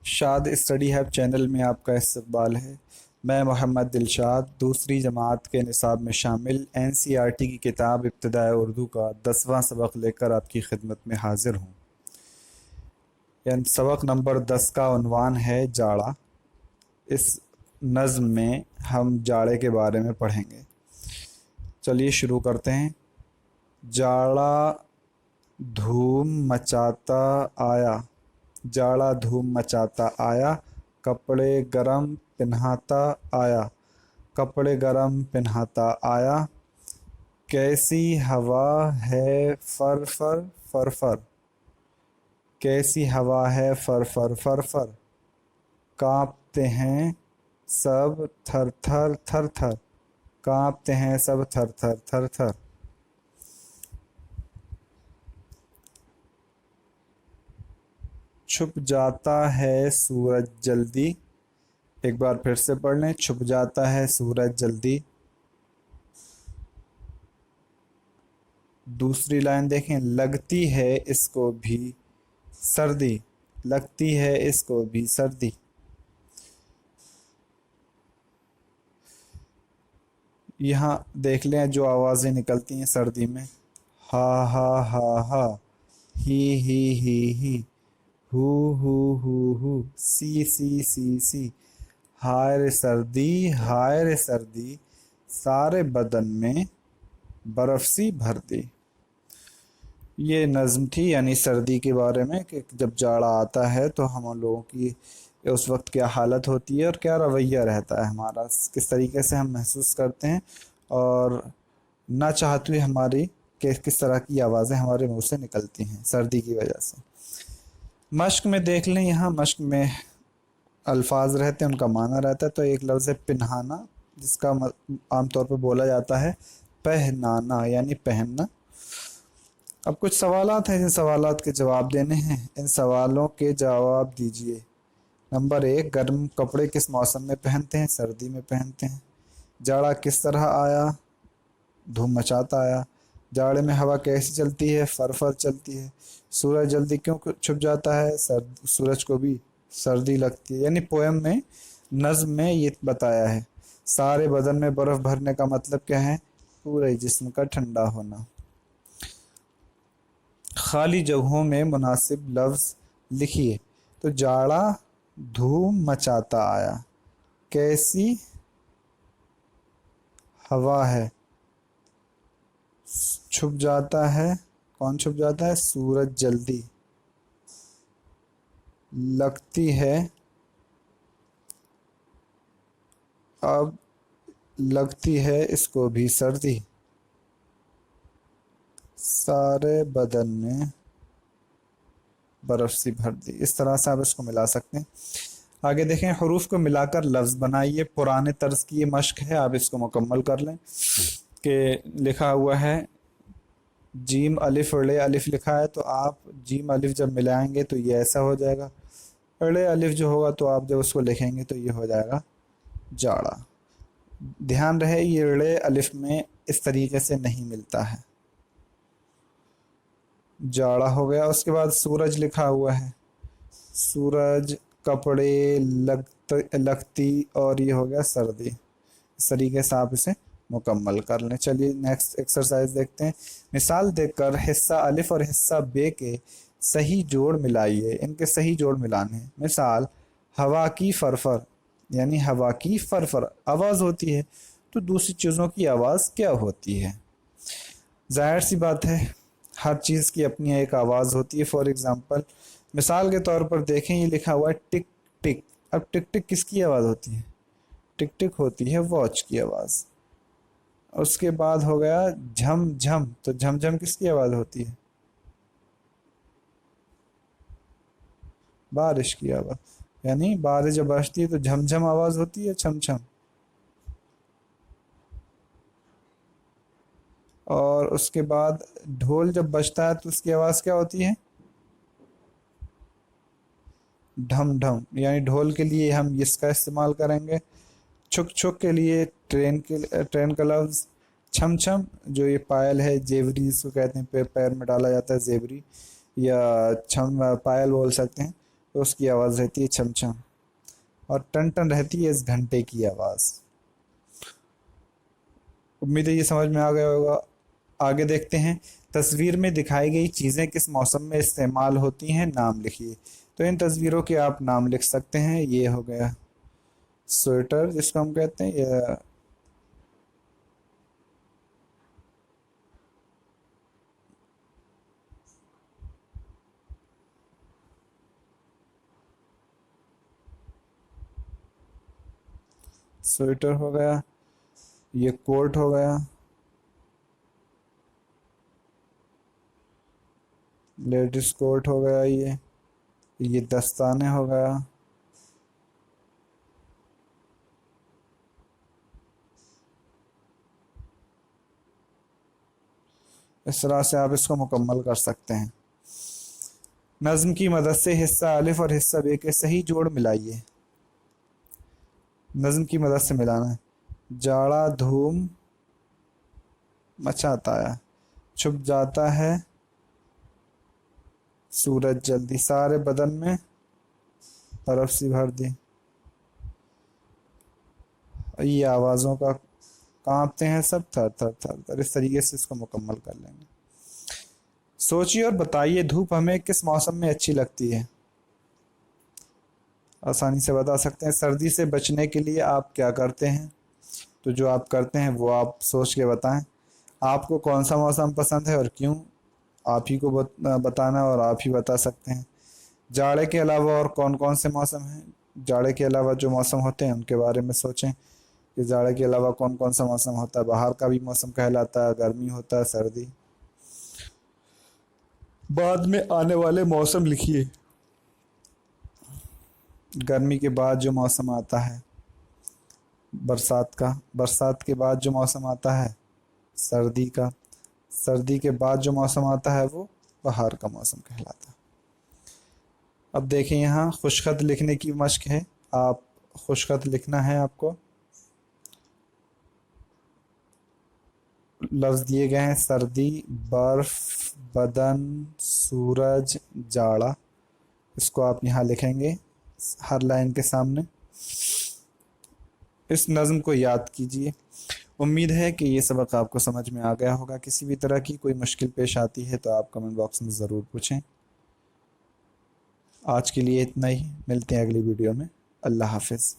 शाद study hub channel में आपका इस्तकबाल है। मैं मोहम्मद दिलशाद दूसरी जमात के निसाब में शामिल NCERT की किताब इब्तिदाए उर्दू का 10वां सबक लेकर आपकी खिदमत में हाजिर हूँ। यानी सबक नंबर 10 का उन्वान है जाड़ा। इस नज़्म में हम जाड़े के बारे में पढ़ेंगे। चलिए शुरू करते हैं। जाड़ा धूम मचाता आया, जाड़ा धूम मचाता आया, कपड़े गरम पिन्हाता आया, कपड़े गरम पिन्हाता आया। कैसी हवा है फर फर फर फर, कैसी हवा है फर फर फर फर। कांपते हैं सब थर थर थर थर, कांपते हैं सब थर थर थर थर। छुप जाता है सूरज जल्दी, एक बार फिर से पढ़ लें। छुप जाता है सूरज जल्दी। दूसरी लाइन देखें, लगती है इसको भी सर्दी, लगती है इसको भी सर्दी। यहाँ देख लें जो आवाज़ें निकलती हैं सर्दी में। हा हा हा हा, ही हु, सी। हाय रे सर्दी, हाय रे सर्दी, सारे बदन में बर्फ सी भर दी। ये नज़्म थी यानी सर्दी के बारे में कि जब जाड़ा आता है तो हम लोगों की उस वक्त क्या हालत होती है और क्या रवैया रहता है हमारा, किस तरीके से हम महसूस करते हैं और ना चाहते हुए हमारी किस तरह की आवाज़ें हमारे मुंह से निकलती हैं सर्दी की वजह से। मश्क में देख लें, यहाँ मश्क में अल्फाज रहते हैं, उनका माना रहता है। तो एक लफ्ज़ है पिन्हाना, जिसका आमतौर पर बोला जाता है पहनाना यानी पहनना। अब कुछ सवालात हैं जिन सवालात के जवाब देने हैं, इन सवालों के जवाब दीजिए। नंबर 1, गर्म कपड़े किस मौसम में पहनते हैं? सर्दी में पहनते हैं। जाड़ा किस तरह आया? धूम मचाता आया। जाड़े में हवा कैसी चलती है? फर फर चलती है। सूरज जल्दी क्यों छुप जाता है? सूरज को भी सर्दी लगती है। यानी पोएम में, नज़्म में ये बताया है। सारे बदन में बर्फ़ भरने का मतलब क्या है? पूरे जिस्म का ठंडा होना। खाली जगहों में मुनासिब लफ्ज़ लिखिए। तो जाड़ा धूम मचाता आया, कैसी हवा है, छुप जाता है, कौन छुप जाता है? सूरज जल्दी, लगती है, अब लगती है इसको भी सर्दी, सारे बदन में बर्फ सी भर दी। इस तरह से आप इसको मिला सकते हैं। आगे देखें, हरूफ को मिलाकर लफ्ज़ बनाइए। पुराने तर्ज की ये मश्क है, आप इसको मुकम्मल कर लें। कि लिखा हुआ है जीम अलिफ अड़े अलिफ लिखा है, तो आप जीम अलिफ जब मिलाएंगे तो ये ऐसा हो जाएगा। अड़े अलिफ जो होगा तो आप जब उसको लिखेंगे तो ये हो जाएगा जाड़ा। ध्यान रहे ये अड़े अलिफ में इस तरीके से नहीं मिलता है। जाड़ा हो गया। उसके बाद सूरज लिखा हुआ है, सूरज, कपड़े, लगती, और ये हो गया सर्दी। इस तरीके से आप इसे मुकम्मल कर लें। चलिए नेक्स्ट एक्सरसाइज देखते हैं। मिसाल देकर हिस्सा अलिफ और हिस्सा बे के सही जोड़ मिलाइए। इनके सही जोड़ मिलाने हैं। मिसाल, हवा की फरफर, यानी हवा की फरफर आवाज़ होती है, तो दूसरी चीज़ों की आवाज़ क्या होती है? जाहिर सी बात है, हर चीज़ की अपनी एक आवाज़ होती है। फॉर एग्ज़ाम्पल, मिसाल के तौर पर देखें, ये लिखा हुआ है टिक टिक। अब टिक टिक किसकी आवाज़ होती है? टिक टिक होती है वॉच की आवाज़। उसके बाद हो गया झम झम, तो झम झम किसकी आवाज़ होती है? बारिश की आवाज़। यानी बारिश जब बरसती है तो झम झम आवाज़ होती है, छम छम। और उसके बाद ढोल जब बजता है तो उसकी आवाज़ क्या होती है? ढम ढम। यानी ढोल के लिए हम इसका इस्तेमाल करेंगे। छुक छुक के लिए ट्रेन का लफ्ज़। छम छम जो ये पायल है, जेवरी जिसको कहते हैं, पैर में डाला जाता है जेवरी, या छम पायल बोल सकते हैं, तो उसकी आवाज़ रहती है छमछम, और टन टन रहती है इस घंटे की आवाज़। उम्मीद है ये समझ में आ गया होगा। आगे देखते हैं, तस्वीर में दिखाई गई चीज़ें किस मौसम में इस्तेमाल होती हैं, नाम लिखिए। तो इन तस्वीरों के आप नाम लिख सकते हैं। ये हो गया स्वेटर जिसको हम कहते हैं, या स्वेटर हो गया, ये कोट हो गया, लेडीज कोट हो गया, ये दस्ताने हो गया। इस तरह से आप इसको मुकम्मल कर सकते हैं। नज्म की मदद से हिस्सा अलिफ और हिस्सा बे के सही जोड़ मिलाइए। नज्म की मदद से मिलाना है। जाड़ा धूम मचाता है, छुप जाता है सूरज जल्दी, सारे बदन में बर्फ सी भर दी। ये आवाज़ों का कांपते हैं सब थर थर थर थर। इस तरीके से इसको मुकम्मल कर लेंगे। सोचिए और बताइए, धूप हमें किस मौसम में अच्छी लगती है। आसानी से बता सकते हैं। सर्दी से बचने के लिए आप क्या करते हैं? तो जो आप करते हैं वो आप सोच के बताएं। आपको कौन सा मौसम पसंद है और क्यों, आप ही को बताना और आप ही बता सकते हैं। जाड़े के अलावा और कौन कौन से मौसम हैं? जाड़े के अलावा जो मौसम होते हैं उनके बारे में सोचें कि जाड़े के अलावा कौन कौन सा मौसम होता है। बाहर का भी मौसम कहलाता है, गर्मी होता है, सर्दी। बाद में आने वाले मौसम लिखिए। गर्मी के बाद जो मौसम आता है बरसात का, बरसात के बाद जो मौसम आता है सर्दी का, सर्दी के बाद जो मौसम आता है वो बहार का मौसम कहलाता है। अब देखें, यहाँ खुशखत लिखने की मश्क है। आप खुशखत लिखना है आपको। लफ्ज़ दिए गए हैं सर्दी, बर्फ, बदन, सूरज, जाड़ा। इसको आप यहाँ लिखेंगे हर लाइन के सामने। इस नज़म को याद कीजिए। उम्मीद है कि ये सबक आपको समझ में आ गया होगा। किसी भी तरह की कोई मुश्किल पेश आती है तो आप कमेंट बॉक्स में ज़रूर पूछें। आज के लिए इतना ही, मिलते हैं अगली वीडियो में। अल्लाह हाफिज़।